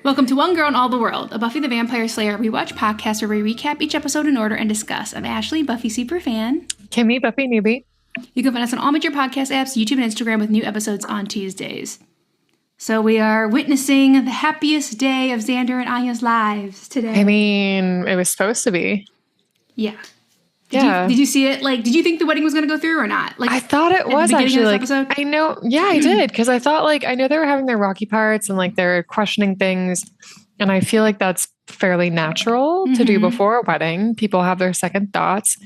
Welcome to One Girl in All the World, a Buffy the Vampire Slayer rewatch podcast where we recap each episode in order and discuss. I'm Ashley, Buffy superfan. Kimmy, Buffy newbie. You can find us on all major podcast apps, YouTube, and Instagram with new episodes on Tuesdays. So we are witnessing the happiest day of Xander and Anya's lives today. I mean, it was supposed to be. Yeah. Did you see it? Like, did you think the wedding was going to go through or not? Like, I thought it was actually like, episode? I know. Yeah, I did. Cause I thought like, I know they were having their rocky parts and like they're questioning things. And I feel like that's fairly natural to do before a wedding. People have their second thoughts.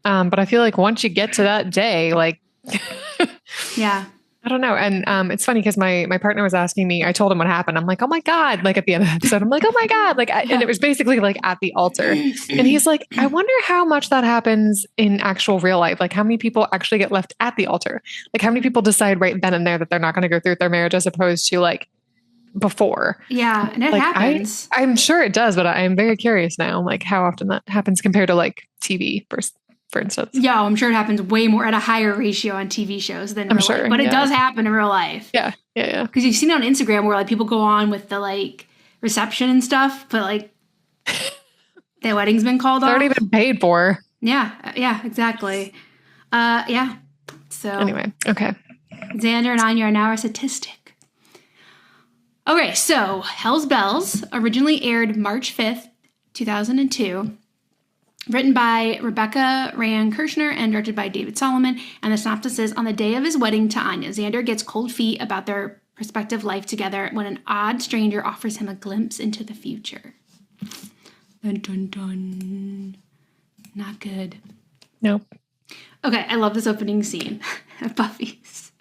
But I feel like once you get to that day, like, yeah. I don't know. And it's funny because my partner was asking me, I told him what happened. I'm like, oh my God. Like at the end of the episode, I'm like, oh my God. Like, and it was basically like at the altar. And he's like, I wonder how much that happens in actual real life. Like how many people actually get left at the altar? Like how many people decide right then and there that they're not going to go through with their marriage as opposed to like before. Yeah. And it like, happens. I'm sure it does, but I'm very curious now, like how often that happens compared to like TV for instance. Yeah, I'm sure it happens way more at a higher ratio on TV shows than in real life. But it does happen in real life. Yeah. Because you've seen it on Instagram where like people go on with the like reception and stuff, but like the wedding's been called off. They're already been paid for. Yeah, exactly. Yeah. So anyway, okay. Xander and Anya are now a statistic. Okay, so Hell's Bells originally aired March 5th, 2002. Written by Rebecca Rand Kirshner and directed by David Solomon. And the synopsis is, on the day of his wedding to Anya, Xander gets cold feet about their prospective life together when an odd stranger offers him a glimpse into the future. Dun, dun, dun. Not good. Nope. Okay, I love this opening scene at Buffy's.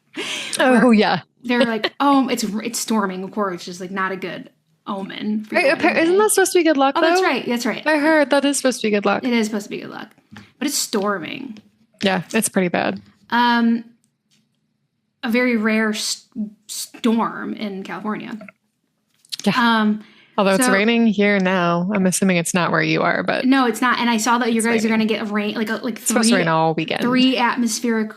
Oh, yeah. They're like, oh, it's storming, of course, which is like not a good omen. For isn't that supposed to be good luck, though? That's right. I heard that is supposed to be good luck. It is supposed to be good luck. But it's storming. Yeah, it's pretty bad. A very rare storm in California. Yeah. Although it's raining here now. I'm assuming it's not where you are, but... No, it's not. And I saw that you guys are going to get rain, like it's supposed to rain all weekend. 3 atmospheric,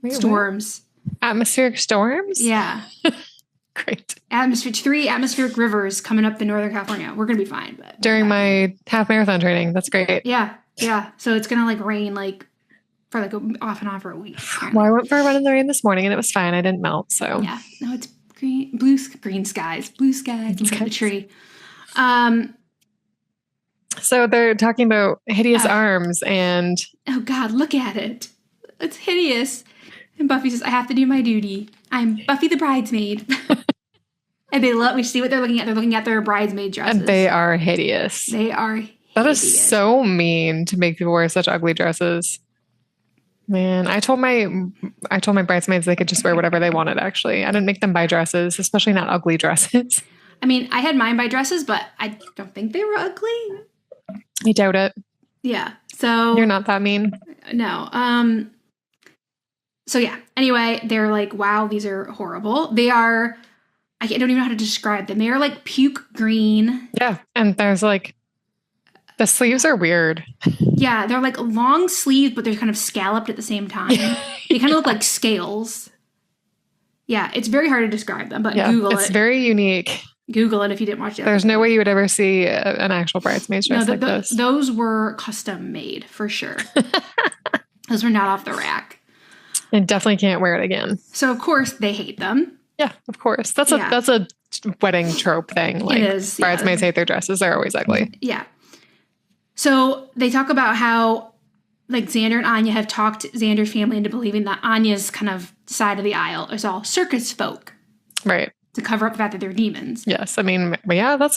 storms. Atmospheric storms? Yeah. Great. 3 atmospheric rivers coming up in Northern California. We're going to be fine. But during my half marathon training. That's great. Yeah. So it's going to rain for off and on for a week. Well, I went for a run in the rain this morning and it was fine. I didn't melt. So yeah. No, it's green skies. Blue skies. Look at the tree. So they're talking about hideous arms and... Oh God, look at it. It's hideous. And Buffy says, I have to do my duty. I'm Buffy the bridesmaid. And we see what they're looking at. They're looking at their bridesmaid dresses. And they are hideous. They are hideous. That is so mean to make people wear such ugly dresses. Man, I told my bridesmaids they could just wear whatever they wanted, actually. I didn't make them buy dresses, especially not ugly dresses. I mean, I had mine buy dresses, but I don't think they were ugly. I doubt it. Yeah. So you're not that mean. No. So yeah, anyway, they're like, wow, these are horrible. They are, I don't even know how to describe them. They are like puke green. Yeah. And there's the sleeves are weird. Yeah. They're like long sleeves, but they're kind of scalloped at the same time. They kind of look like scales. Yeah. It's very hard to describe them, but Google it. It's very unique. Google it if you didn't watch it. There's no way you would ever see an actual bridesmaid's dress like this. Those were custom made for sure. Those were not off the rack. And definitely can't wear it again. So of course they hate them. Yeah, of course. That's a wedding trope thing. Like, it is. Bridesmaids hate their dresses. They're always ugly. Yeah. So they talk about how Xander and Anya have talked Xander's family into believing that Anya's kind of side of the aisle is all circus folk. Right. To cover up the fact that they're demons. Yes. I mean, yeah, what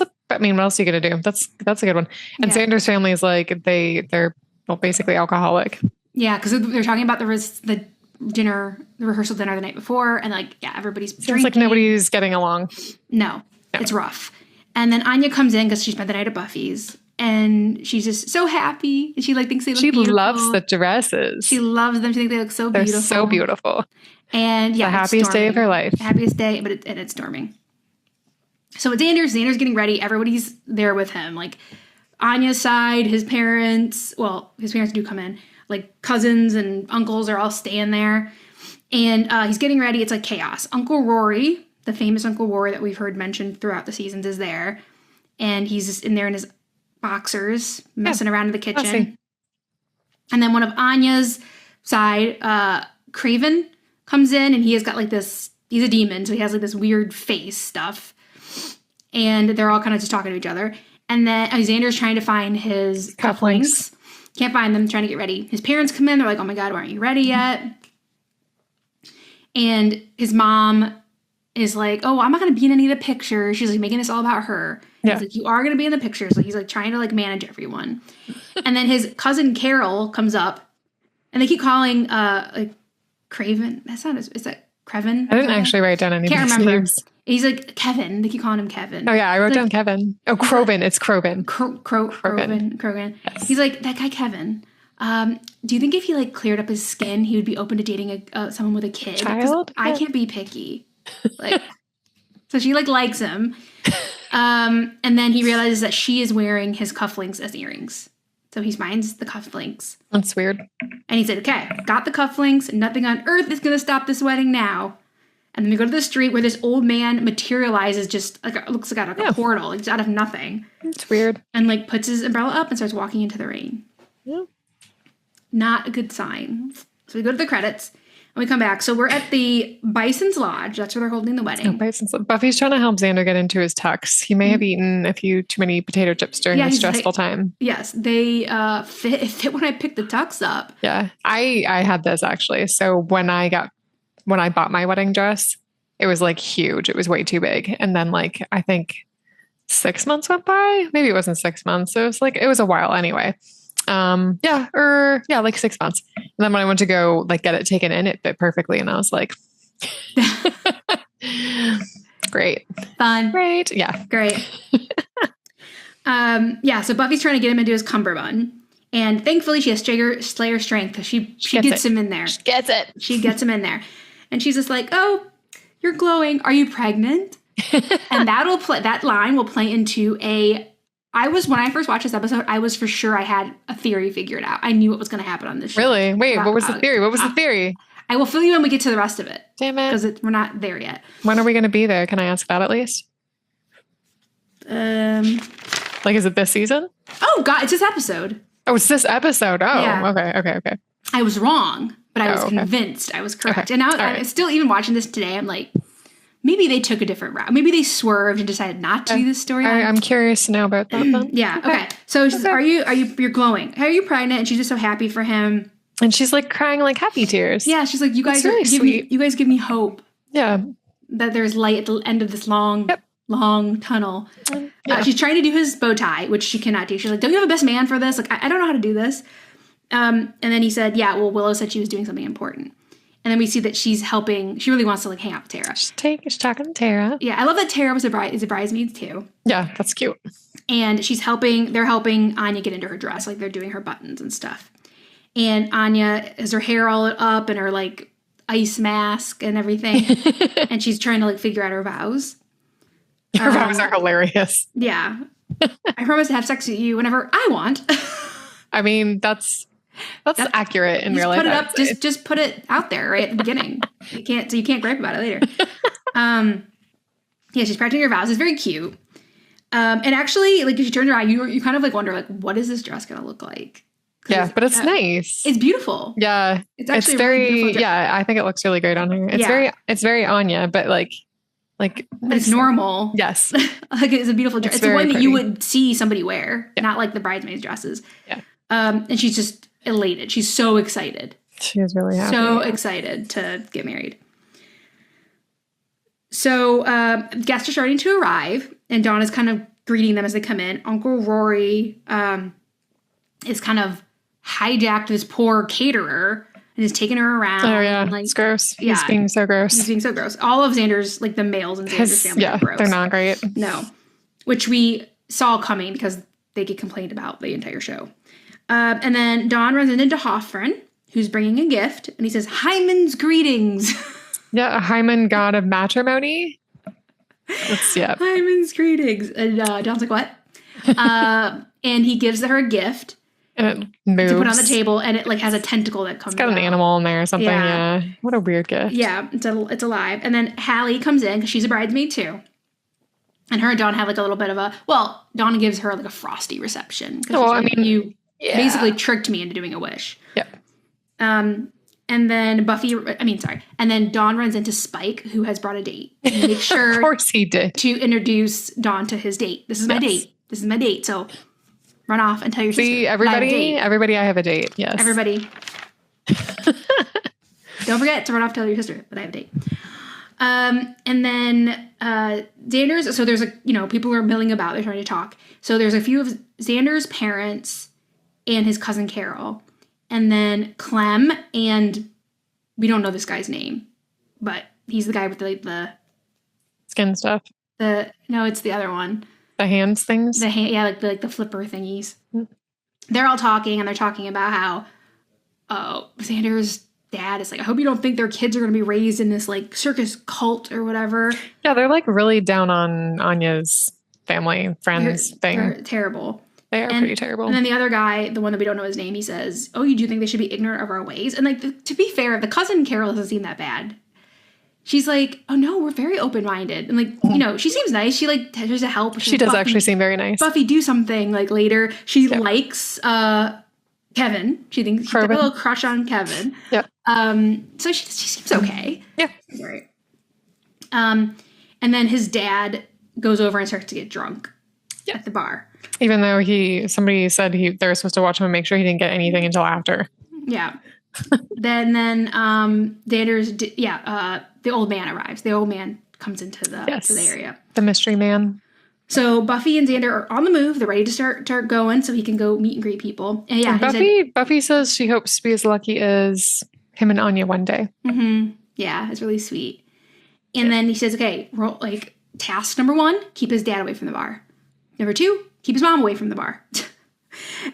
else are you going to do? That's a good one. And Xander's family is they're basically alcoholic. Yeah. Because they're talking about the rehearsal dinner the night before. And everybody's drinking. It's like nobody's getting along. No, it's rough. And then Anya comes in because she spent the night at Buffy's. And she's just so happy. And she thinks they look beautiful. She loves the dresses. She loves them. She thinks they look so beautiful. They're so beautiful. And the happiest day of her life. The happiest day, but it's storming. So it's Xander's getting ready. Everybody's there with him. Anya's side, his parents do come in. Cousins and uncles are all staying there. And he's getting ready. It's chaos. Uncle Rory, the famous Uncle Rory that we've heard mentioned throughout the seasons, is there. And he's just in there in his boxers, messing around in the kitchen. Classy. And then one of Anya's side, Craven, comes in, and he has got like this, he's a demon, so he has like this weird face stuff. And they're all kind of just talking to each other. And then Xander's trying to find his cufflinks. Can't find them, trying to get ready. His parents come in, they're like, oh my God, why aren't you ready yet? And his mom is like, oh, I'm not going to be in any of the pictures. She's like making this all about her. Yeah. He's like, you are going to be in the pictures. Like, he's like trying to like manage everyone. And then his cousin Carol comes up, and they keep calling like Craven. That's not his, is that Creven? I didn't actually write down any of these names. He's like Kevin. They keep calling him Kevin. Oh yeah, I wrote down Kevin. Oh, Kroben. It's Kroben. Krogan. Yes. He's like, that guy Kevin. Do you think if he like cleared up his skin, he would be open to dating someone with a kid? Child? I can't be picky. Like, so she like likes him. And then he realizes that she is wearing his cufflinks as earrings. So he finds the cufflinks. That's weird. And he said, okay, got the cufflinks. Nothing on earth is going to stop this wedding now. And then we go to the street where this old man materializes, just like, it looks like a portal, like, just out of nothing. It's weird. And like puts his umbrella up and starts walking into the rain. Yeah. Not a good sign. So we go to the credits and we come back. So we're at the Bison's Lodge. That's where they're holding the wedding. Buffy's trying to help Xander get into his tux. He may have eaten a few too many potato chips during this stressful time. Yes, they fit when I picked the tux up. Yeah, I had this actually. So when I bought my wedding dress, it was like huge. It was way too big. And then like, I think 6 months went by. Maybe it wasn't 6 months. It was a while anyway. Like 6 months. And then when I went to go like get it taken in, it fit perfectly. And I was like, great. Fun. Great. Yeah. Great. So Buffy's trying to get him into his cummerbund. And thankfully she has Slayer strength, because she gets him in there. She gets it. She gets him in there. And she's just like, oh, you're glowing. Are you pregnant? And that line will play into when I first watched this episode, I was for sure I had a theory figured out. I knew what was going to happen on this show. Really? Wait, what was the theory? What was the theory? I will fill you in when we get to the rest of it. Damn it. Because we're not there yet. When are we going to be there? Can I ask that at least? Like, is it this season? Oh, God, it's this episode. Oh, it's this episode. Oh, yeah. Okay. I was wrong, but I was convinced I was correct. Okay. And now I'm still even watching this today. I'm like, maybe they took a different route. Maybe they swerved and decided not to do this storyline. I'm curious to know about that then. Yeah. Okay. So she's, you're glowing. Are you pregnant? And she's just so happy for him. And she's like crying like happy tears. Yeah. She's like, you guys give me hope. Yeah. That there's light at the end of this long tunnel. She's trying to do his bow tie, which she cannot do. She's like, don't you have a best man for this? Like, I don't know how to do this. And then he said, yeah, well, Willow said she was doing something important. And then we see that she's helping. She really wants to like hang out with Tara. She's talking to Tara. Yeah, I love that Tara is a bridesmaid too. Yeah, that's cute. And they're helping Anya get into her dress. Like, they're doing her buttons and stuff. And Anya has her hair all up and her like ice mask and everything. And she's trying to like figure out her vows. Her vows are hilarious. Yeah. I promise to have sex with you whenever I want. I mean, that's accurate in real life. Put it up. Just put it out there right at the beginning. You can't gripe about it later. She's practicing her vows. It's very cute. And actually, like, if you turn around, you kind of like wonder, like, what is this dress gonna look like? Yeah, but it's nice. It's beautiful. Yeah, it's actually very really beautiful dress. Yeah. I think it looks really great on her. It's very Anya, but like it's normal. Yes, like, it's a beautiful dress. It's the one that you would see somebody wear, not like the bridesmaids' dresses. Yeah. And she's just elated. She's so excited. She is really happy. So excited to get married. So guests are starting to arrive, and Dawn is kind of greeting them as they come in. Uncle Rory is kind of hijacked this poor caterer and is taking her around. Oh, yeah. Like, it's gross. Yeah. He's being so gross. All of Xander's, like, the males in Xander's family are gross. They're not great. No. Which we saw coming because they get complained about the entire show. And then Dawn runs into Hoffren, who's bringing a gift, and he says, Hymen's greetings. Yeah, a Hymen, god of matrimony. Hymen's greetings. And Dawn's like, what? And he gives her a gift. And it moves. To put on the table, and it like has a tentacle that comes out. It's got an animal in there or something. Yeah. What a weird gift. Yeah, it's alive. And then Hallie comes in because she's a bridesmaid too. And her and Dawn have like a little bit of a, well, Dawn gives her like a frosty reception. Oh, I mean, you basically tricked me into doing a wish. Yep. And then and then Dawn runs into Spike, who has brought a date. And makes sure of course he did. To introduce Dawn to his date. This is my date. This is my date. So run off and tell your sister. See, everybody, I have a date. Yes. Everybody. Don't forget to run off and tell your sister that I have a date. And then Xander's, so there's people are milling about, they're trying to talk. So there's a few of Xander's parents and his cousin Carol. And then Clem, and we don't know this guy's name, but he's the guy with the skin stuff. No, it's the other one. The hands things? Like the flipper thingies. Mm. They're all talking, and they're talking about how Xander's dad is like, I hope you don't think their kids are going to be raised in this like circus cult or whatever. Yeah, they're like really down on Anya's family, friends thing. They're terrible. They are pretty terrible. And then the other guy, the one that we don't know his name, he says, oh, you do think they should be ignorant of our ways? And like, to be fair, the cousin Carol doesn't seem that bad. She's like, oh no, we're very open-minded. And like, she seems nice. She like tries to help. She does actually seem very nice. Buffy, do something like later. She likes Kevin. She thinks she's got a little crush on Kevin. Yep. So she seems okay. Yeah. Right. And then his dad goes over and starts to get drunk at the bar. Even though somebody said they were supposed to watch him and make sure he didn't get anything until after. Yeah. then Xander's, the old man arrives. The old man comes into to the area. The mystery man. So Buffy and Xander are on the move. They're ready to start going so he can go meet and greet people. And Buffy says she hopes to be as lucky as him and Anya one day. Mm-hmm. Yeah, it's really sweet. And then he says, okay, task number 1, keep his dad away from the bar. Number 2, keep his mom away from the bar.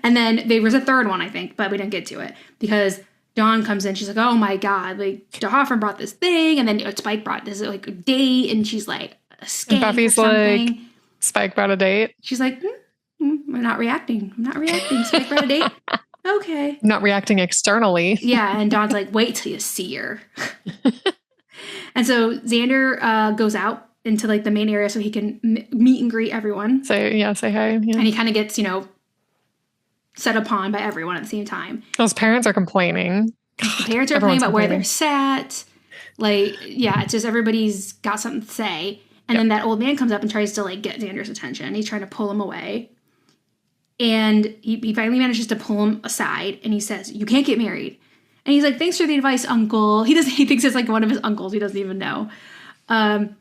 And then there was a third one, I think, but we didn't get to it because Dawn comes in. She's like, oh my God, like Hoffman brought this thing. And then Spike brought this like a date. And she's like, a skank and Buffy's like, Spike brought a date. She's like, I'm not reacting. Spike brought a date. Okay. Not reacting externally. Yeah. And Dawn's like, wait till you see her. And so Xander goes out into like the main area so he can meet and greet everyone. Say hi. Yeah. And he kind of gets, set upon by everyone at the same time. Those parents are complaining. The parents are complaining about where they're sat. Like, yeah, it's just everybody's got something to say. And then that old man comes up and tries to like get Xander's attention. He's trying to pull him away. And he finally manages to pull him aside and he says, you can't get married. And he's like, thanks for the advice, uncle. He thinks it's like one of his uncles. He doesn't even know. And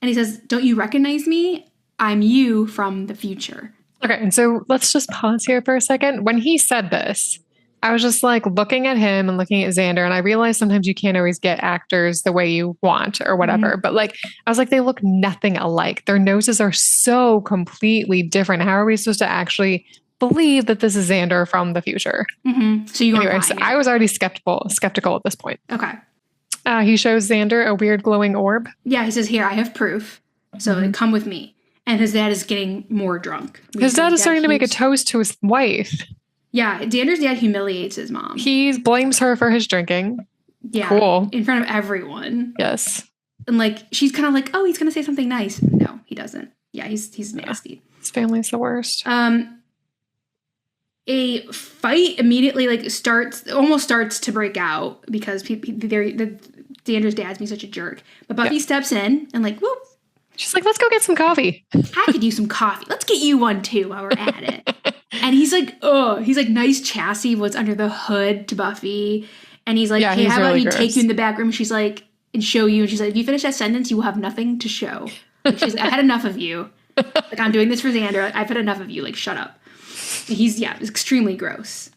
he says, don't you recognize me? I'm you from the future. Okay, and so let's just pause here for a second. When he said this, I was just like looking at him and looking at Xander, and I realized sometimes you can't always get actors the way you want or whatever. Mm-hmm. But like, I was like, they look nothing alike. Their noses are so completely different. How are we supposed to actually believe that this is Xander from the future? Mm-hmm. So I was already skeptical at this point. Okay. He shows Xander a weird glowing orb. Yeah, he says, here, I have proof. So come with me. And his dad is getting more drunk. His dad is starting to make a toast to his wife. Yeah, Xander's dad humiliates his mom. He blames her for his drinking. Yeah. Cool. In front of everyone. Yes. And like, she's kind of like, oh, he's going to say something nice. No, he doesn't. Yeah, he's nasty. His family's the worst. A fight immediately almost starts to break out because Xander's dad's being such a jerk. But Buffy steps in and like, whoop. She's like, let's go get some coffee. I could use some coffee. Let's get you one too while we're at it. And he's like, nice chassis, what's under the hood to Buffy. And he's like, hey, how about he take you in the back room? She's like, and show you. And she's like, if you finish that sentence, you will have nothing to show. Like, she's like, I had enough of you. Like, I'm doing this for Xander. Like, I've had enough of you. Like, shut up. And he's extremely gross.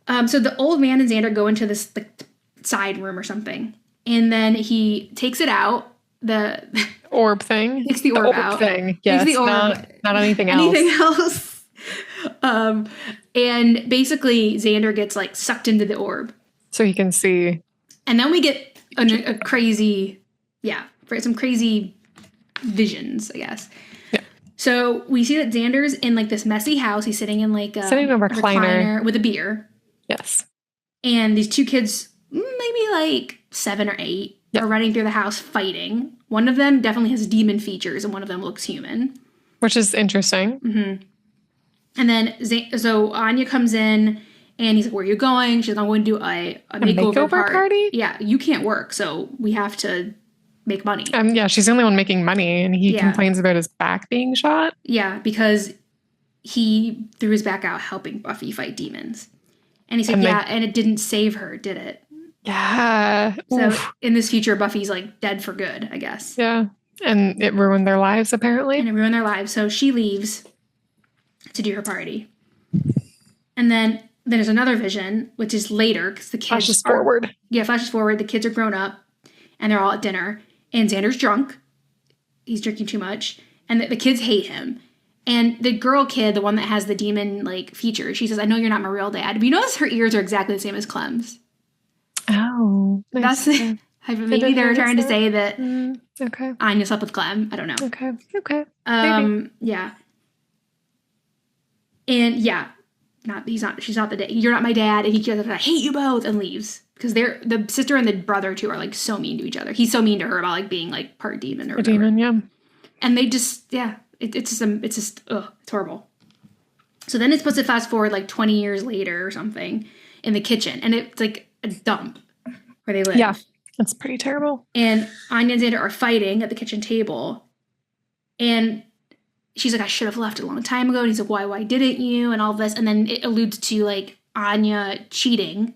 So the old man and Xander go into this like side room or something. And then he takes it out. The orb thing. Takes the orb out. Thing. Yes, the orb. Not anything else. And basically Xander gets like sucked into the orb. So he can see. And then we get a crazy, some crazy visions, I guess. Yeah. So we see that Xander's in like this messy house. He's sitting in like a recliner with a beer. Yes. And these two kids, maybe like 7 or 8, are running through the house fighting. One of them definitely has demon features, and one of them looks human. Which is interesting. Mm-hmm. And then, so Anya comes in, and he's like, where are you going? She's like, I'm going to do a makeover party? Yeah, you can't work, so we have to make money. Yeah, she's the only one making money, and he complains about his back being shot. Yeah, because he threw his back out helping Buffy fight demons. And he said, and it didn't save her, did it? Yeah. So in this future, Buffy's like dead for good, I guess. Yeah. And it ruined their lives, apparently. And it ruined their lives. So she leaves to do her party. And then there's another vision, which is later, because the kids flashes forward. Yeah, flashes forward. The kids are grown up, and they're all at dinner. And Xander's drunk. He's drinking too much. And the kids hate him. And the girl kid, the one that has the demon like feature, she says, I know you're not my real dad. But you notice her ears are exactly the same as Clem's. Oh. Nice. That's maybe they're trying to say that okay. Anya slept with Clem. I don't know. Okay. Yeah. And she's not the dad. You're not my dad. And he goes, I hate you both, and leaves. Because the sister and the brother too are like so mean to each other. He's so mean to her about like being like part demon or whatever. Demon, yeah. And they just, it's just, it's horrible. So then it's supposed to fast forward like 20 years later or something in the kitchen. And it's like a dump where they live. Yeah, that's pretty terrible. And Anya and Xander are fighting at the kitchen table. And she's like, I should have left a long time ago. And he's like, why didn't you? And all this. And then it alludes to like Anya cheating.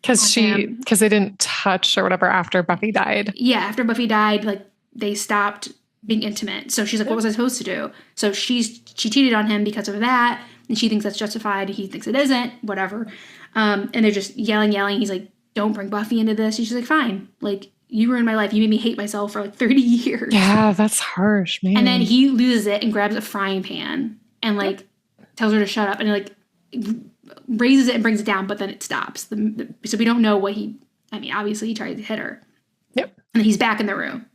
Because they didn't touch or whatever after Buffy died. Yeah, after Buffy died, like they stopped being intimate. So she's like, what was I supposed to do? So she cheated on him because of that. And she thinks that's justified. He thinks it isn't, whatever. And they're just yelling. He's like, don't bring Buffy into this. And she's like, fine. Like, you ruined my life. You made me hate myself for like 30 years. Yeah, that's harsh, man. And then he loses it and grabs a frying pan and like tells her to shut up and like raises it and brings it down, but then it stops. So we don't know obviously he tried to hit her. Yep. And he's back in the room.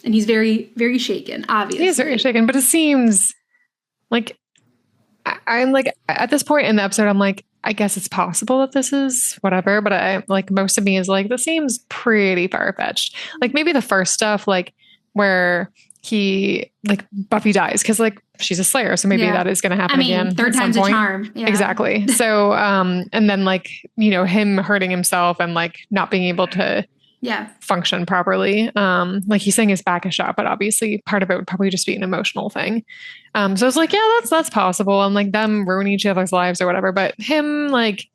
And he's very, very shaken, obviously. He's very shaken, but it seems like I'm like, at this point in the episode, I'm like, I guess it's possible that this is whatever, but I like most of me is like, this seems pretty far-fetched. Like maybe the first stuff, like where Buffy dies, because like she's a slayer, so maybe that is going to happen again. Third time's a charm. Yeah. Exactly. So, and then like, him hurting himself and like not being able to function properly. Like he's saying his back is shot, but obviously part of it would probably just be an emotional thing. So I was like, yeah, that's possible. And like them ruining each other's lives or whatever, but him like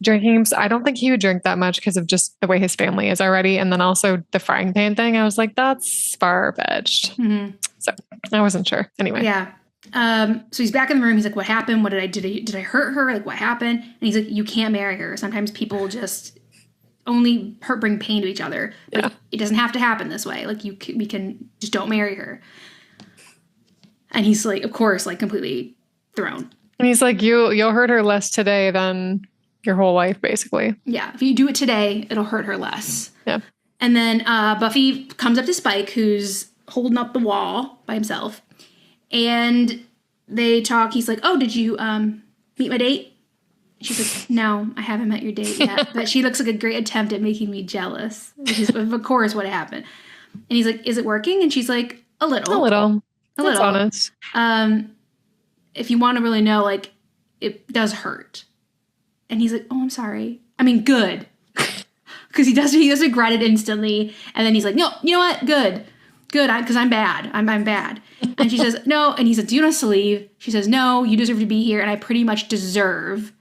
drinking, I don't think he would drink that much because of just the way his family is already. And then also the frying pan thing, I was like, that's far-fetched. Mm-hmm. So I wasn't sure. Anyway. Yeah. So he's back in the room. He's like, what happened? What did I hurt her? Like, what happened? And he's like, you can't marry her. Sometimes people just only bring pain to each other. Like, it doesn't have to happen this way. Like we can just don't marry her. And he's like, of course, like completely thrown. And he's like, you'll hurt her less today than your whole life, basically. Yeah. If you do it today, it'll hurt her less. Yeah. And then Buffy comes up to Spike, who's holding up the wall by himself. And they talk. He's like, oh, did you meet my date? She's like, no, I haven't met your date yet. But she looks like a great attempt at making me jealous, which is, of course, what happened. And he's like, is it working? And she's like, a little. That's honest. If you want to really know, like, it does hurt. And he's like, oh, I'm sorry. I mean, good. Because he does regret it instantly. And then he's like, no, you know what? Good, because I'm bad. I'm bad. And she says, no. And he says, do you want us to leave? She says, no, you deserve to be here. And I pretty much deserve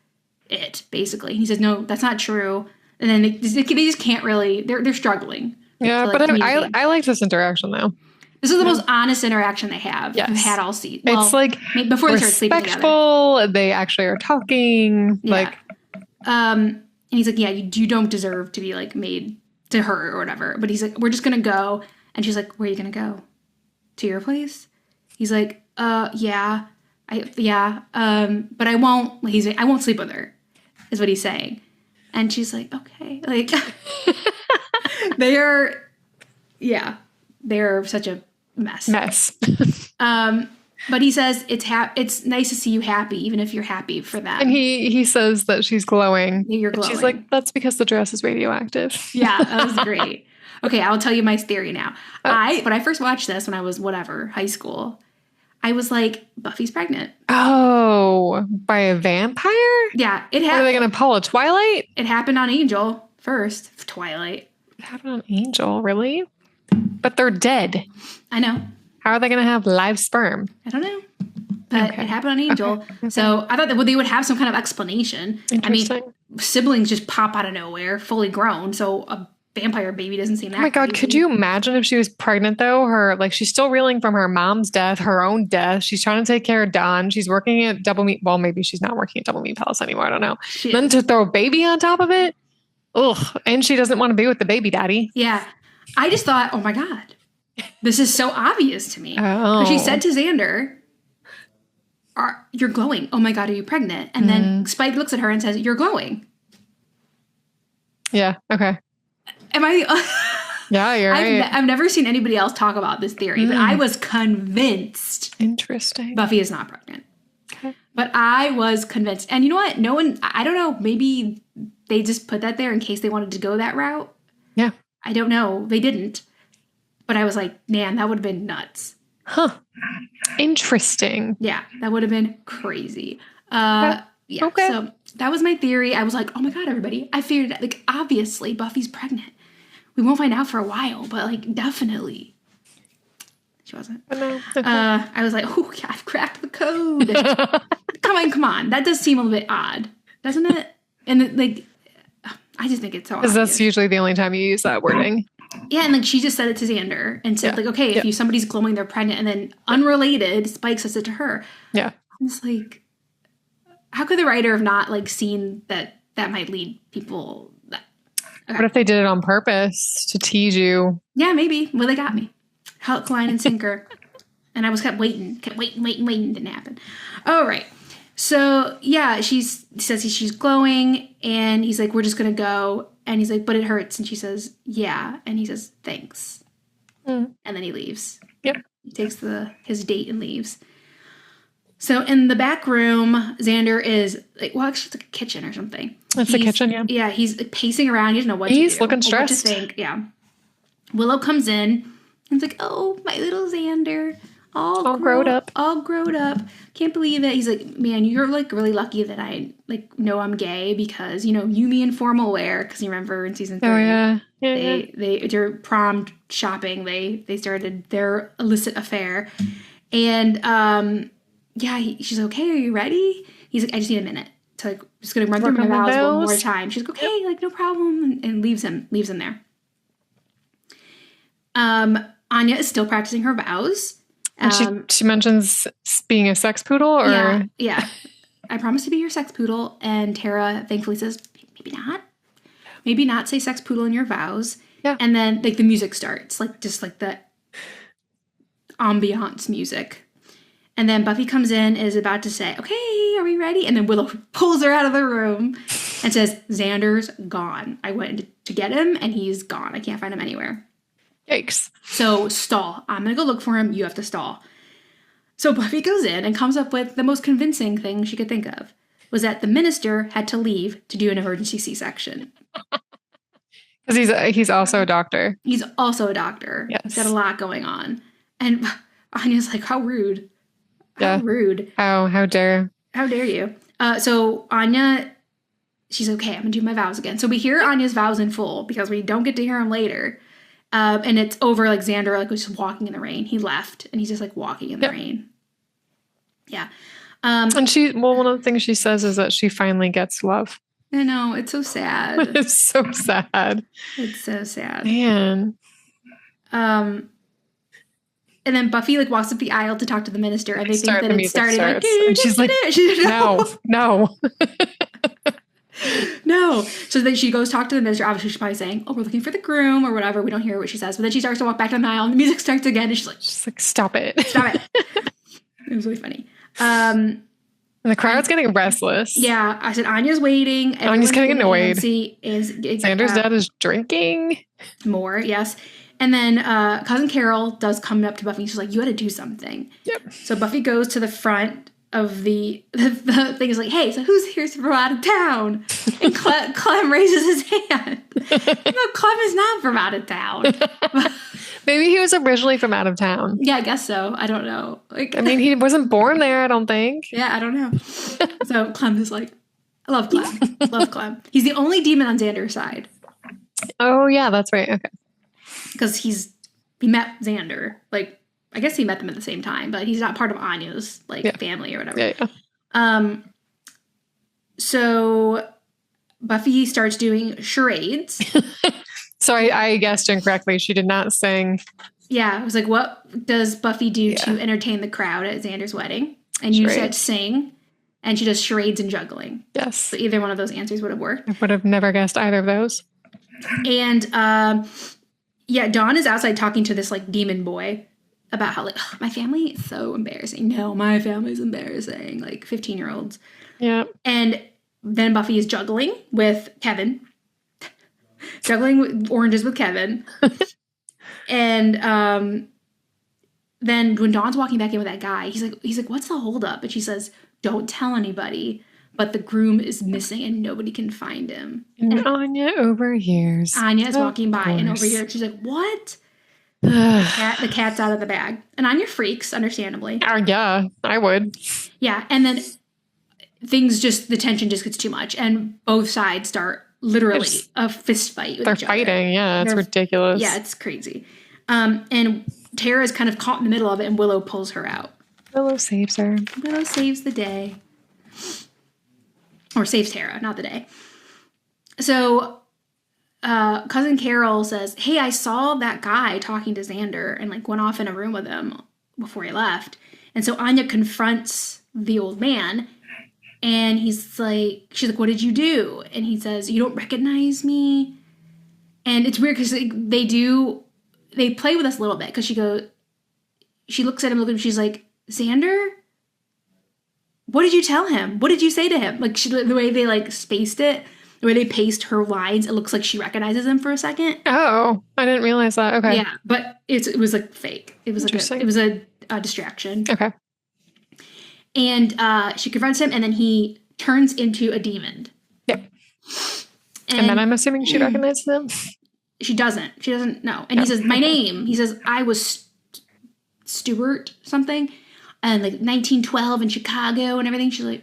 it, basically. And he says, no, that's not true. And then they just can't really, they're struggling. Yeah, to, like, but I like this interaction, though. This is the most honest interaction they have. Yes. We've had all season. Well, it's like before they start sleeping together. They actually are talking. Yeah. Like, and he's like, yeah, you don't deserve to be like made to her or whatever. But he's like, we're just gonna go. And she's like, where are you gonna go? To your place? He's like, yeah, but I won't. He's like, I won't sleep with her, is what he's saying. And she's like, okay, like they're such a mess. And But he says it's nice to see you happy, even if you're happy for them. And he says that she's glowing. You're glowing. And she's like, that's because the dress is radioactive. Yeah, that was great. Okay, I'll tell you my theory now. When I first watched this when I was high school, I was like, Buffy's pregnant. Oh, by a vampire? Yeah, it happened. Are they going to pull a Twilight? It happened on Angel first. Twilight. It happened on Angel, really? But they're dead. I know. How are they going to have live sperm? I don't know. But it happened on Angel. Okay. So I thought that they would have some kind of explanation. I mean, siblings just pop out of nowhere, fully grown. So a vampire baby doesn't seem that. Oh my God, could you imagine if she was pregnant though? She's still reeling from her mom's death, her own death. She's trying to take care of Dawn. She's working at Double Meat. Well, maybe she's not working at Double Meat Palace anymore. I don't know. Then to throw a baby on top of it. Ugh. And she doesn't want to be with the baby daddy. Yeah. I just thought, oh my God, this is so obvious to me. Oh. She said to Xander, you're glowing. Oh my God, are you pregnant? And then Spike looks at her and says, you're glowing. Yeah. Okay. Am I? Yeah, you're right. I've never seen anybody else talk about this theory, but I was convinced. Interesting. Buffy is not pregnant. Okay. But I was convinced. And you know what? No one, I don't know, maybe they just put that there in case they wanted to go that route. Yeah. I don't know. They didn't. But I was like, man, that would have been nuts. Huh. Interesting. Yeah, that would have been crazy. Yeah. Okay. So that was my theory. I was like, oh my God, everybody. I figured it. Like, obviously, Buffy's pregnant. We won't find out for a while, but like, definitely. She wasn't. No. Okay. I was like, oh, I've cracked the code. Come on. That does seem a little bit odd, doesn't it? And like, I just think it's so obvious. Because that's usually the only time you use that wording. Yeah, and like she just said it to Xander and said, like, okay, if somebody's glowing, they're pregnant, and then unrelated, Spike says it to her. Yeah. It's like, how could the writer have not like seen that might lead people? Okay. What if they did it on purpose to tease you? Yeah, maybe. Well, they got me. Hook, line, and sinker. And I kept waiting. Didn't happen. All right. So, yeah, she says she's glowing, and he's like, we're just going to go. And he's like, but it hurts. And she says, yeah. And he says, thanks. And then he leaves. Yep. He takes his date and leaves. So in the back room, Xander is like, well, actually, it's like a kitchen or something. It's a kitchen, yeah. Yeah, he's like, pacing around. He doesn't know what to do. He's looking stressed. What to think. Yeah. Willow comes in and it's like, oh, my little Xander. All grown up. Can't believe it. He's like, man, you're like really lucky that I like know I'm gay because, you know, Yumi in formal wear. Because you remember in season 3, they during prom shopping, they started their illicit affair. And she's like, okay, are you ready? He's like, I just need a minute to like, just gonna run through my vows one more time. She's like, okay, like no problem, and leaves him there. Anya is still practicing her vows. And she mentions being a sex poodle, or yeah. I promise to be your sex poodle, and Tara thankfully says, maybe not say sex poodle in your vows. Yeah. And then like the music starts, like just like the ambiance music. And then Buffy comes in, is about to say, okay, are we ready? And then Willow pulls her out of the room and says, Xander's gone. I went to get him, and he's gone. I can't find him anywhere. Yikes. So stall. I'm going to go look for him. You have to stall. So Buffy goes in and comes up with the most convincing thing she could think of, was that the minister had to leave to do an emergency C-section. Because he's also a doctor. He's also a doctor. Yes. He's got a lot going on. And Anya's like, how rude. How rude. How dare. How dare you. So Anya, she's okay, I'm going to do my vows again. So we hear Anya's vows in full because we don't get to hear them later. And it's over, like, Xander, like, was just walking in the rain. He left, and he's just, like, walking in the rain. Yeah. And one of the things she says is that she finally gets love. I know. It's so sad. It's so sad. It's so sad. Man. And then Buffy, like, walks up the aisle to talk to the minister, and they think that it started, like, and she's like, no. No. So then she goes talk to the minister. Obviously, she's probably saying, oh, we're looking for the groom or whatever. We don't hear what she says. But then she starts to walk back down the aisle and the music starts again. And she's like, stop it. Stop it. It was really funny. And the crowd's getting restless. Yeah. I said, Anya's waiting. Anya's getting annoyed. Xander's dad is drinking. More, yes. And then Cousin Carol does come up to Buffy. She's like, you got to do something. Yep. So Buffy goes to the front of the thing, is like, hey, so who's here from out of town? And Clem raises his hand. No, Clem is not from out of town. Maybe he was originally from out of town. Yeah, I guess so. I don't know. Like, I mean, he wasn't born there, I don't think. Yeah, I don't know. So Clem is like, I love Clem. Love Clem. He's the only demon on Xander's side. Oh, yeah, that's right. Okay. Because he met Xander. Like, I guess he met them at the same time, but he's not part of Anya's, like, family or whatever. Yeah. So Buffy starts doing charades. So I guessed incorrectly. She did not sing. Yeah, I was like, what does Buffy do to entertain the crowd at Xander's wedding? And you said sing, and she does charades and juggling. Yes. So either one of those answers would have worked. I would have never guessed either of those. And, Dawn is outside talking to this, like, demon boy about how, like, my family is so embarrassing. No, my family's embarrassing. Like, 15-year-olds. Yeah. And then Buffy is juggling with Kevin. Juggling oranges with Kevin. And then when Dawn's walking back in with that guy, he's like, what's the holdup? And she says, don't tell anybody, but the groom is missing and nobody can find him. And Anya overhears. Anya is walking by and overhears. She's like, what? The cat's out of the bag. And Anya freaks, understandably. Yeah, I would. Yeah, and then the tension just gets too much. And both sides start literally a fist fight with They're each other. fighting, yeah. It's ridiculous. Yeah, it's crazy. And Tara is kind of caught in the middle of it, and Willow pulls her out. Willow saves her. Willow saves the day. Or saves Tara, not the day. So Cousin Carol says, hey, I saw that guy talking to Xander and, like, went off in a room with him before he left. And so Anya confronts the old man, and she's like, what did you do? And he says, you don't recognize me? And it's weird because they play with us a little bit, because she looks at him, she's like, Xander? What did you tell him? What did you say to him? Like, the way they, like, spaced it, the way they paced her lines, it looks like she recognizes him for a second. Oh, I didn't realize that. Okay. Yeah, but it was, like, fake. It was a distraction. Okay. And she confronts him, and then he turns into a demon. Yep. And then I'm assuming she recognizes him? She doesn't. She doesn't know. And he says, my name. He says, I was Stuart something. And, like, 1912 in Chicago and everything. She's like...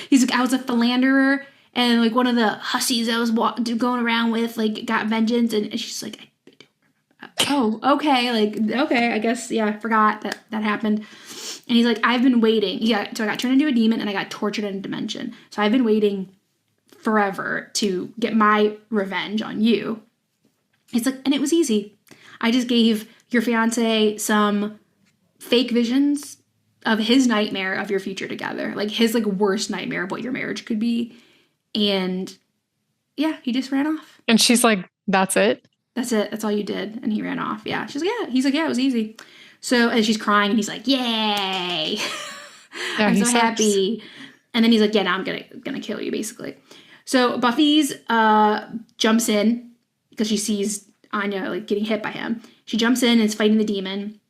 He's like, I was a philanderer. And, like, one of the hussies I was going around with, like, got vengeance. And she's like, I don't remember. Oh, okay. Like, okay, I guess, yeah, I forgot that happened. And he's like, I've been waiting. So I got turned into a demon and I got tortured in a dimension. So I've been waiting forever to get my revenge on you. He's like, and it was easy. I just gave your fiance some fake visions of his nightmare of your future together. Like, his, like, worst nightmare of what your marriage could be. And, yeah, he just ran off. And she's like, that's it? That's it. That's all you did. And he ran off. Yeah. She's like, yeah. He's like, yeah, it was easy. So, and she's crying, and he's like, yay. Yeah, I'm so happy. And then he's like, yeah, now I'm gonna kill you, basically. So Buffy's jumps in because she sees Anya, like, getting hit by him. She jumps in and is fighting the demon.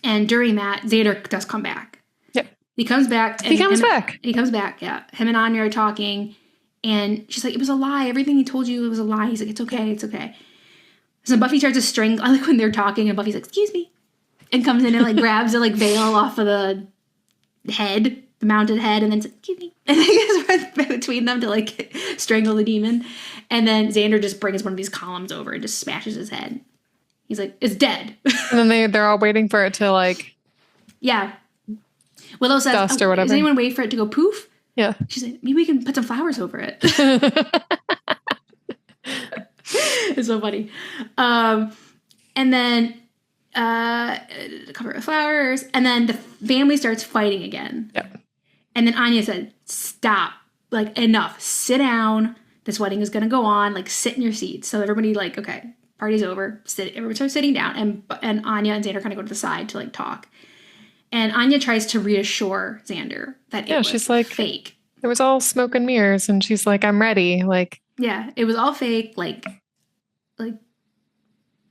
And during that, Xander does come back. Yep. He comes back. He comes back, yeah. Him and Anya are talking. And she's like, it was a lie. Everything he told you, it was a lie. He's like, it's okay, it's okay. So Buffy starts to strangle. I like when they're talking, and Buffy's like, excuse me. And comes in and, like, grabs the, like, veil off of the head, the mounted head, and then says, excuse me. And then he just runs between them to, like, strangle the demon. And then Xander just brings one of these columns over and just smashes his head. He's like, it's dead. And then they're all waiting for it to, like... Yeah. Willow says, dust or whatever. Does anyone wait for it to go poof? Yeah. She's like, maybe we can put some flowers over it. It's so funny. And then cover it with flowers. And then the family starts fighting again. Yep. And then Anya said, stop. Like, enough. Sit down. This wedding is going to go on. Like, sit in your seats. So everybody, like, okay, party's over. Everyone starts sitting down. And Anya and Xander kind of go to the side to, like, talk. And Anya tries to reassure Xander that it was she's like, fake. It was all smoke and mirrors. And she's like, I'm ready. Like, yeah, it was all fake. Like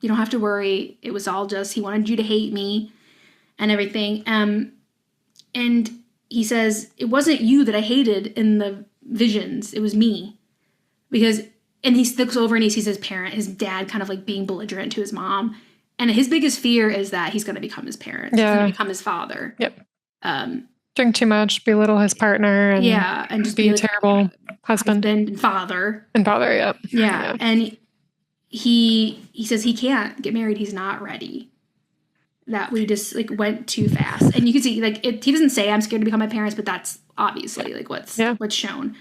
You don't have to worry. It was all just, he wanted you to hate me and everything. And he says, it wasn't you that I hated in the visions. It was me. Because, and he looks over and he sees his parent, his dad, kind of like being belligerent to his mom. And his biggest fear is that he's going to become his parent. Yeah. He's going to become his father. Yep. Drink too much, belittle his partner, and and just be a terrible husband and father. And father, yep. Yeah. And he says he can't get married. He's not ready. That we just like went too fast. And you can see like he doesn't say I'm scared to become my parents, but that's obviously like what's shown.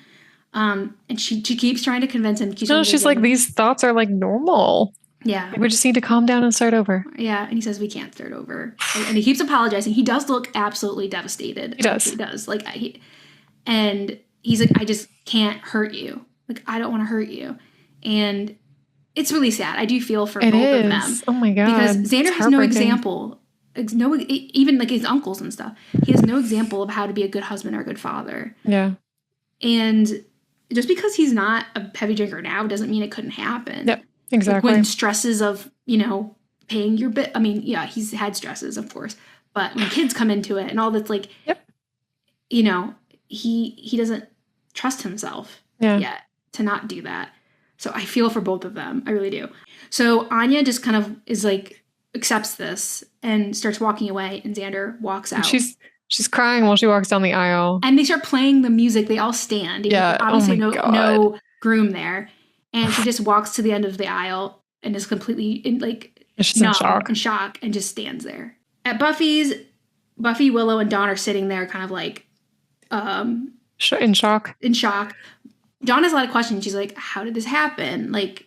And she keeps trying to convince him. She's like, these thoughts are like normal. Yeah. We just need to calm down and start over. Yeah. And he says, we can't start over. And he keeps apologizing. He does look absolutely devastated. He does. He does. Like, and he's like, I just can't hurt you. Like, I don't want to hurt you. And it's really sad. I do feel for both of them. Oh my God. Because Xander has no example. No, even like his uncles and stuff. He has no example of how to be a good husband or a good father. Yeah. And just because he's not a heavy drinker now doesn't mean it couldn't happen. Yep. Exactly. Like when stresses of, paying your bit. I mean, yeah, he's had stresses, of course. But when kids come into it and all that's like, he doesn't trust himself yet to not do that. So I feel for both of them. I really do. So Anya just kind of is like, accepts this and starts walking away. And Xander walks out. She's crying while she walks down the aisle. And they start playing the music. They all stand. Yeah. Obviously no groom there. And she just walks to the end of the aisle and is completely in shock and just stands there. At Buffy's, Buffy, Willow, and Dawn are sitting there kind of like in shock. Dawn has a lot of questions. She's like, how did this happen? Like,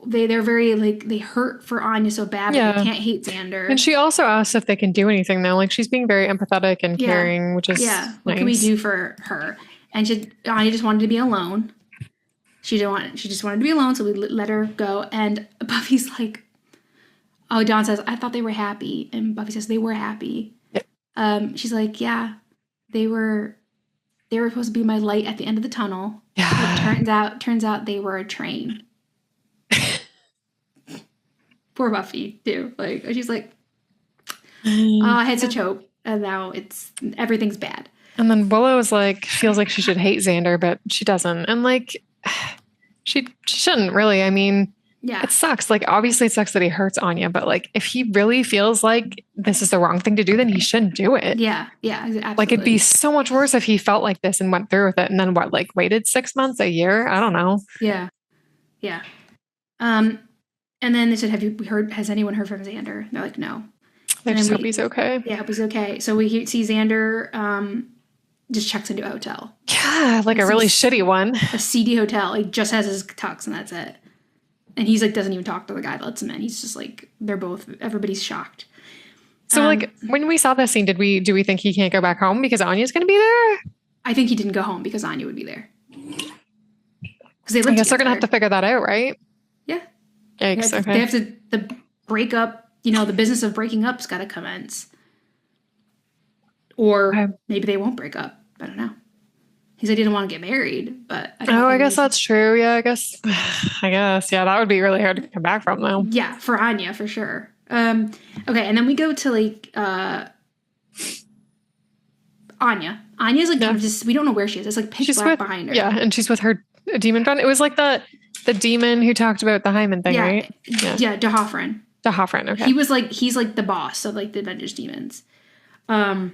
they're very like, they hurt for Anya so bad, but they can't hate Xander. And she also asks if they can do anything though. Like she's being very empathetic and caring, which is nice. What can we do for her? And Anya just wanted to be alone. She just wanted to be alone, so we let her go. And Buffy's like, oh, Dawn says, I thought they were happy. And Buffy says, they were happy. Yep. She's like, yeah, they were supposed to be my light at the end of the tunnel. Yeah. But turns out they were a train. Poor Buffy, too. Like, she's like, I had such hope, and now everything's bad. And then Willow is like, feels like she should hate Xander, but she doesn't. And like, she shouldn't really. I mean, it sucks. Like, obviously it sucks that he hurts Anya, but like, if he really feels like this is the wrong thing to do, then he shouldn't do it. Yeah, absolutely. Like, it'd be so much worse if he felt like this and went through with it, and then waited 6 months, a year? I don't know. Yeah. And then they said, has anyone heard from Xander? And they're like, no. I just hope he's okay. Yeah, hope he's okay. So we see Xander just checks into a hotel. Yeah, like a really shitty one. A seedy hotel. He just has his tux and that's it. And he's like, doesn't even talk to the guy that lets him in. He's just like, everybody's shocked. So like, when we saw this scene, do we think he can't go back home because Anya's going to be there? I think he didn't go home because Anya would be there. I guess they're going to have to figure that out, right? Yeah. Yikes, okay. They have to, the breakup, the business of breaking up's got to commence. Or maybe they won't break up. I don't know. He said he didn't want to get married, but I guess that's true. Yeah, I guess. Yeah, that would be really hard to come back from, though. Yeah, for Anya, for sure. Okay, and then we go to like Anya. Anya's like kind of just, we don't know where she is. It's like pitch black behind her. Yeah, and she's with her demon friend. It was like the demon who talked about the hymen thing, right? Yeah, Dahofran. Okay. He's like the boss of like the Avengers demons. And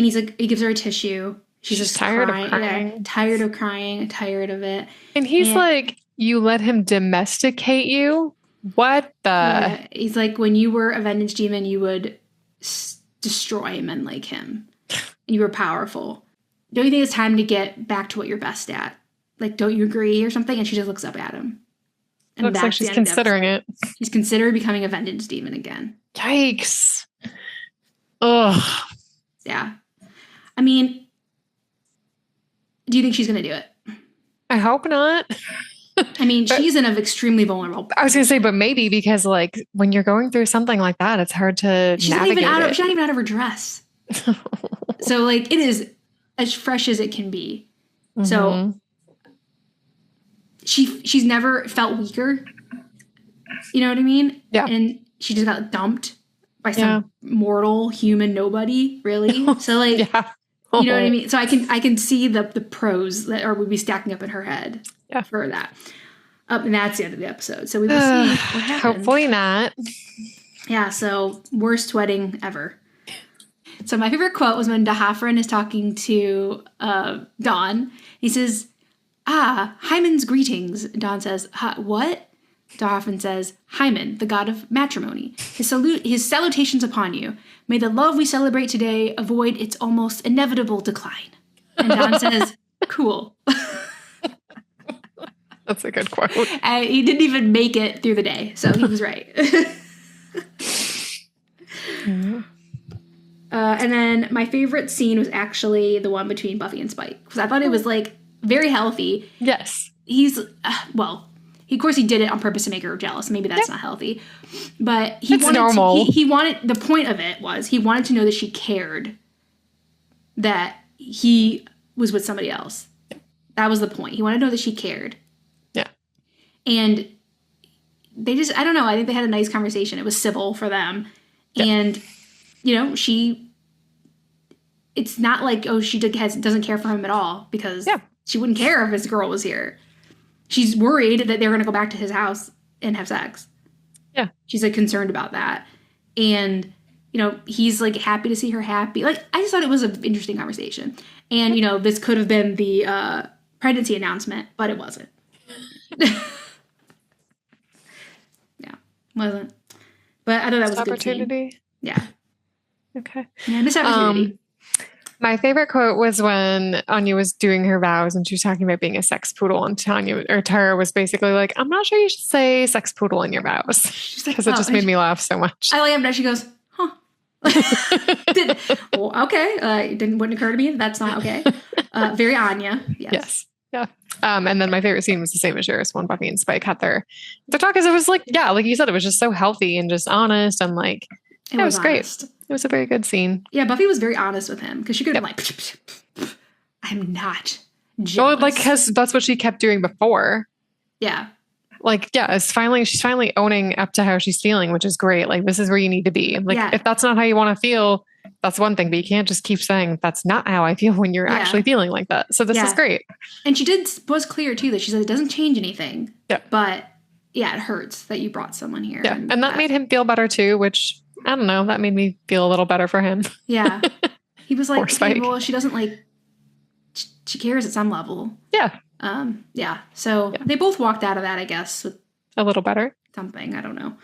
he's like, he gives her a tissue. She's just tired crying. of crying. Yeah, tired of crying, tired of it. And he's like, you let him domesticate you? What the? Yeah. He's like, when you were a Avengers demon, you would destroy men like him. And you were powerful. Don't you think it's time to get back to what you're best at? Like, don't you agree or something? And she just looks up at him. And looks like she's considering it. She's considered becoming a vengeance demon again. Yikes. Ugh. Yeah. I mean, do you think she's going to do it? I hope not. I mean, she's in an extremely vulnerable. I was going to say, but maybe because like when you're going through something like that, it's hard to navigate it. She's not even out of her dress. So like it is as fresh as it can be. Mm-hmm. So she's never felt weaker You know what I mean? Yeah. And she just got dumped by some mortal human nobody, really. So like, you know what I mean? So I can see the pros that would be stacking up in her head for that. And that's the end of the episode. So we will see what happens. Hopefully not. Yeah, so worst wedding ever. So my favorite quote was when Dahafren is talking to Dawn. He says, Hymen's greetings. Dawn says, what? Dahafren says, Hymen, the god of matrimony. His salutations upon you. May the love we celebrate today avoid its almost inevitable decline. And Dawn says, cool. That's a good quote. He didn't even make it through the day, so he was right. And then my favorite scene was actually the one between Buffy and Spike, because I thought it was like very healthy. Yes. He's, of course he did it on purpose to make her jealous. Maybe that's not healthy. But he wanted normal. He wanted, the point of it was he wanted to know that she cared that he was with somebody else. That was the point. He wanted to know that she cared. Yeah. And they just, I don't know, I think they had a nice conversation. It was civil for them. Yeah. And, you know, it's not like, she doesn't care for him at all, because she wouldn't care if his girl was here. She's worried that they're going to go back to his house and have sex. Yeah. She's like concerned about that. And, you know, he's like happy to see her happy. Like, I just thought it was an interesting conversation. And, you know, this could have been the pregnancy announcement, but it wasn't. Wasn't. But I thought that was a good opportunity. Scene. Yeah. Okay. Yeah, missed opportunity. My favorite quote was when Anya was doing her vows and she was talking about being a sex poodle, and Tara was basically like, I'm not sure you should say sex poodle in your vows. Because it just made me laugh so much. I like it. She goes, huh. Okay. It wouldn't occur to me that's not okay. Very Anya. Yes. Yeah. And then my favorite scene was the same as yours, when Buffy and Spike had their talk, because it was like, like you said, it was just so healthy and just honest, and like, it was great. It was a very good scene. Yeah, Buffy was very honest with him, because she could have been like, I'm not jealous. Well, like, because that's what she kept doing before. Yeah. Like, she's finally owning up to how she's feeling, which is great. Like, this is where you need to be. Like, if that's not how you want to feel, that's one thing, but you can't just keep saying that's not how I feel when you're actually feeling like that. So this is great. And she was clear too, that she said it doesn't change anything. Yeah. But it hurts that you brought someone here. Yeah. And that made him feel better too, which I don't know, that made me feel a little better for him. Yeah. He was like, okay, well, she doesn't like, she cares at some level. Yeah. So they both walked out of that, I guess, with a little better. Something. I don't know.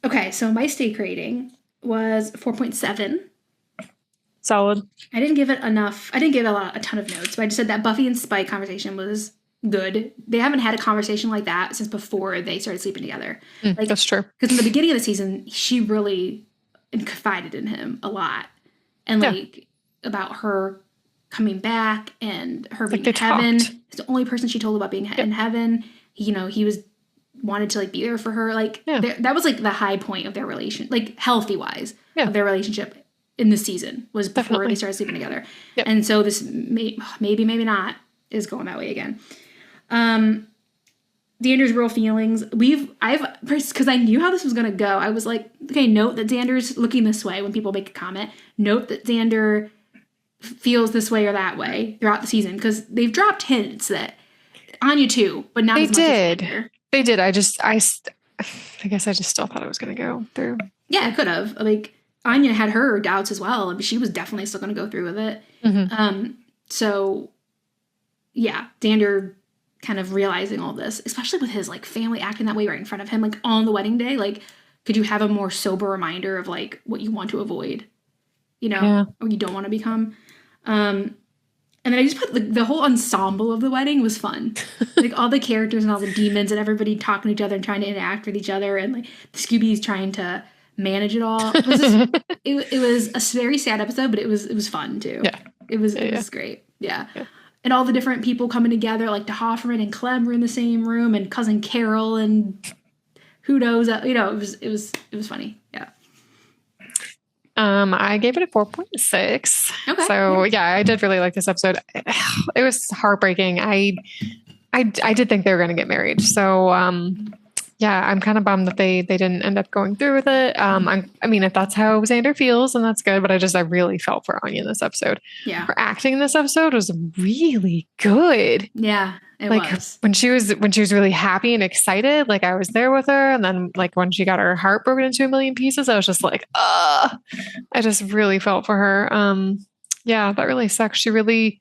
Okay. So my stake rating was 4.7. Solid. I didn't give it enough. I didn't give it a ton of notes, but I just said that Buffy and Spike conversation was good. They haven't had a conversation like that since before they started sleeping together. That's true. Because in the beginning of the season, she really confided in him a lot. And like about her coming back and her being in heaven. It's the only person she told about being in heaven. He was wanted to like be there for her. Like that was like the high point of their relation, like healthy wise of their relationship in the season was before they started sleeping together. Yep. And so this maybe not is going that way again. Xander's real feelings. Because I knew how this was going to go. I was like, okay, note that Xander's looking this way when people make a comment. Note that Xander feels this way or that way throughout the season, because they've dropped hints that Anya too, but not as much as Xander. They did. I guess I just still thought it was going to go through. Yeah, it could have. Like, Anya had her doubts as well, but she was definitely still going to go through with it. Mm-hmm. So, yeah, Xander kind of realizing all this, especially with his, like, family acting that way right in front of him, like, on the wedding day. Like, could you have a more sober reminder of, like, what you want to avoid, or you don't want to become? And then I just put the whole ensemble of the wedding was fun. Like all the characters and all the demons and everybody talking to each other and trying to interact with each other, and like the Scoobies trying to manage it all. It was a very sad episode, but it was fun too. Yeah. It was great. Yeah. And all the different people coming together, like Dahafren and Clem were in the same room, and Cousin Carol and who knows, it was funny. Yeah. I gave it a 4.6. Okay. So I did really like this episode. It was heartbreaking. I did think they were going to get married. So, yeah, I'm kind of bummed that they didn't end up going through with it. I mean, if that's how Xander feels, then that's good. But I really felt for Anya in this episode. Yeah. Her acting in this episode was really good. Yeah, it Like was. when she was really happy and excited, like I was there with her. And then like when she got her heart broken into a million pieces, I was just like, I just really felt for her. Yeah, that really sucks. She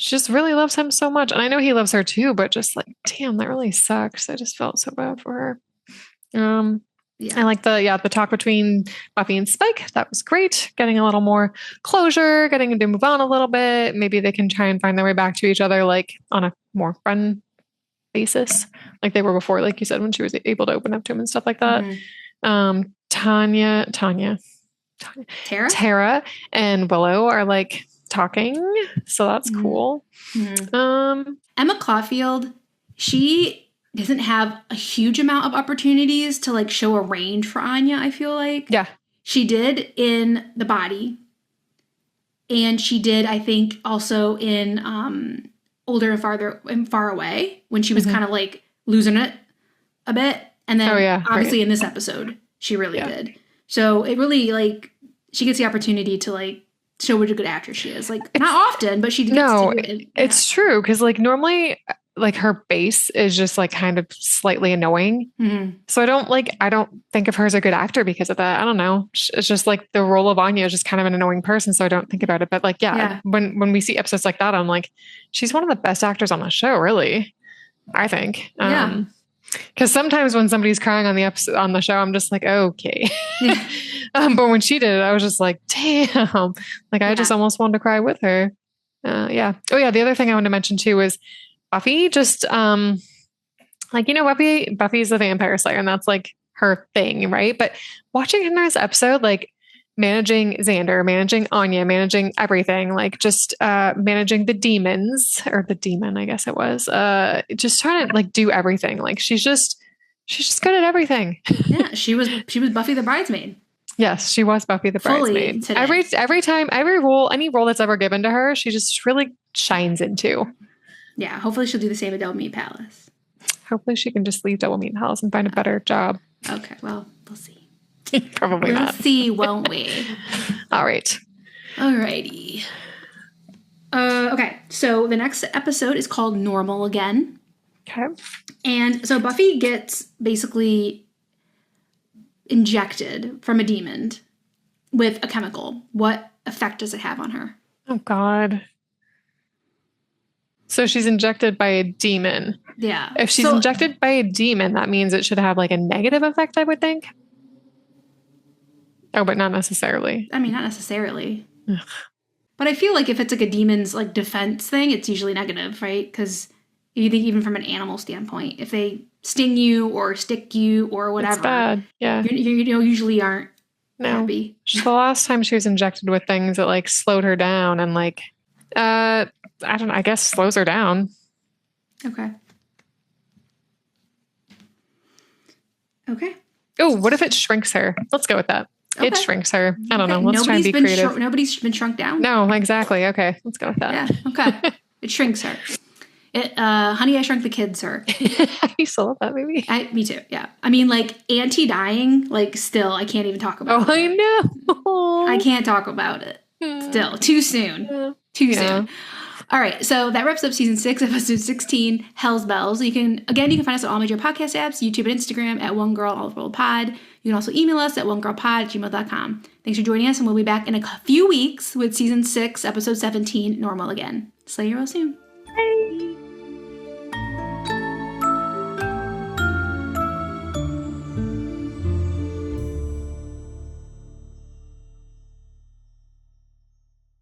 just really loves him so much. And I know he loves her too, but just like, damn, that really sucks. I just felt so bad for her. Yeah. I like the talk between Buffy and Spike. That was great. Getting a little more closure, getting to move on a little bit. Maybe they can try and find their way back to each other, like on a more friend basis, like they were before, like you said, when she was able to open up to him and stuff like that. Tara and Willow are like talking, so that's cool. Emma Caulfield, she doesn't have a huge amount of opportunities to like show a range for Anya, I feel like. Yeah. She did in The Body. And she did, I think, also in Older and Farther and Far Away, when she was kind of like losing it a bit. And then obviously in this episode, she really did. So it really like she gets the opportunity to like show what a good actress she is. Like not often, but she gets to do it. It's true. Cause like normally like her base is just like kind of slightly annoying. So I don't think of her as a good actor because of that. I don't know. It's just like the role of Anya is just kind of an annoying person. So I don't think about it. But like, when we see episodes like that, I'm like, she's one of the best actors on the show, really. I think. Because sometimes when somebody's crying on the show, I'm just like, okay. But when she did it, I was just like, damn. Like I just almost wanted to cry with her. Yeah. Oh yeah. The other thing I wanted to mention too was Buffy. Just like Buffy's a vampire slayer, and that's like her thing, right? But watching in this episode, like managing Xander, managing Anya, managing everything, like just managing the demons or the demon, I guess it was. Just trying to like do everything. Like she's just good at everything. Yeah, she was Buffy the bridesmaid. Yes, she was Buffy the bridesmaid. Every time, any role that's ever given to her, she just really shines into. Yeah, hopefully she'll do the same at Double Meat Palace. Hopefully she can just leave Double Meat Palace and find a better job. Okay, well, we'll see. Probably not. We'll see, won't we? All right. Alrighty. Okay, so the next episode is called Normal Again. Okay. And so Buffy gets basically injected from a demon with a chemical. What effect does it have on her? Oh, God. So she's injected by a demon. Yeah. If she's injected by a demon, that means it should have like a negative effect, I would think. Oh, but not necessarily. I mean, not necessarily. Ugh. But I feel like if it's like a demon's like defense thing, it's usually negative, right? Because you think even from an animal standpoint, if they sting you or stick you or whatever, it's bad. Yeah. You usually aren't happy. The last time she was injected with things that like slowed her down and like, I don't know, I guess slows her down. Okay. Oh, what if it shrinks her? Let's go with that. Okay. It shrinks her. I don't know. Let's try and be creative. Nobody's been shrunk down? No, exactly. Okay. Let's go with that. Yeah. Okay. It shrinks her. Honey, I Shrunk the Kids her. You still love that movie? Me too. Yeah. I mean, like anti-dying, like still, I can't even talk about it. I know. I can't talk about it. Still. Too soon. Too soon. All right, so that wraps up season 6, episode 16, Hell's Bells. You can find us on all major podcast apps, YouTube and Instagram at One Girl All the World Pod. You can also email us at onegirlpod@gmail.com. Thanks for joining us, and we'll be back in a few weeks with season 6, episode 17, Normal Again. See you real soon. Bye.